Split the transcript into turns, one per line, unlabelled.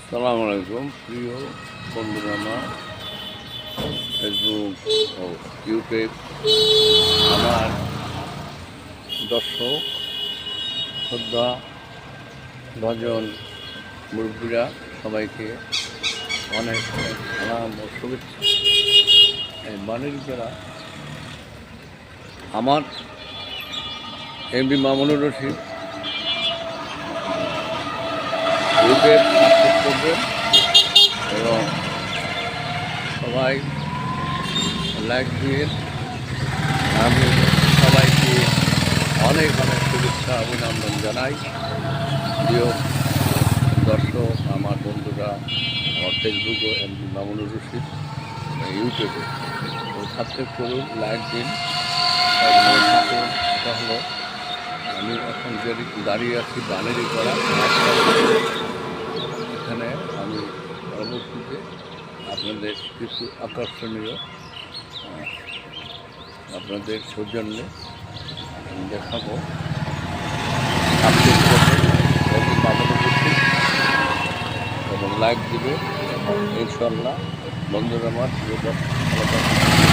সালাম আলাইকুম প্রিয় বন্ধুরা, আমার ফেসবুক ও ইউটিউব আমার দর্শক শ্রদ্ধা ভজন মুরব্বীরা সবাইকে অনেক অনেক সালাম ও শুভেচ্ছা। এই বাণীর যারা আমার MP Mamunur Rashid YouTube subscribe করবেন এবং সবাই লাইক দিয়ে আমি সবাইকে অনেক অনেক শুভেচ্ছা অভিনন্দন জানাই। প্রিয় দর্শক আমার বন্ধুরা, আমার ফেসবুকে এমপি মামুনুর রশিদ ইউটিউবে সাবস্ক্রাইব করুন, লাইক দিন। এটা হলো আমি এখন যে দাঁড়িয়ে আছি বানেরই করা, এখানে আমি পরবর্তীতে আপনাদের কিছু আকর্ষণীয় আপনাদের সৌজন্যে আমি দেখাবো। সাবস্ক্রাইব করবেন এবং লাইক দিবে ইনশাল্লাহ। বন্ধুরা আমার প্রিয় দর্শক,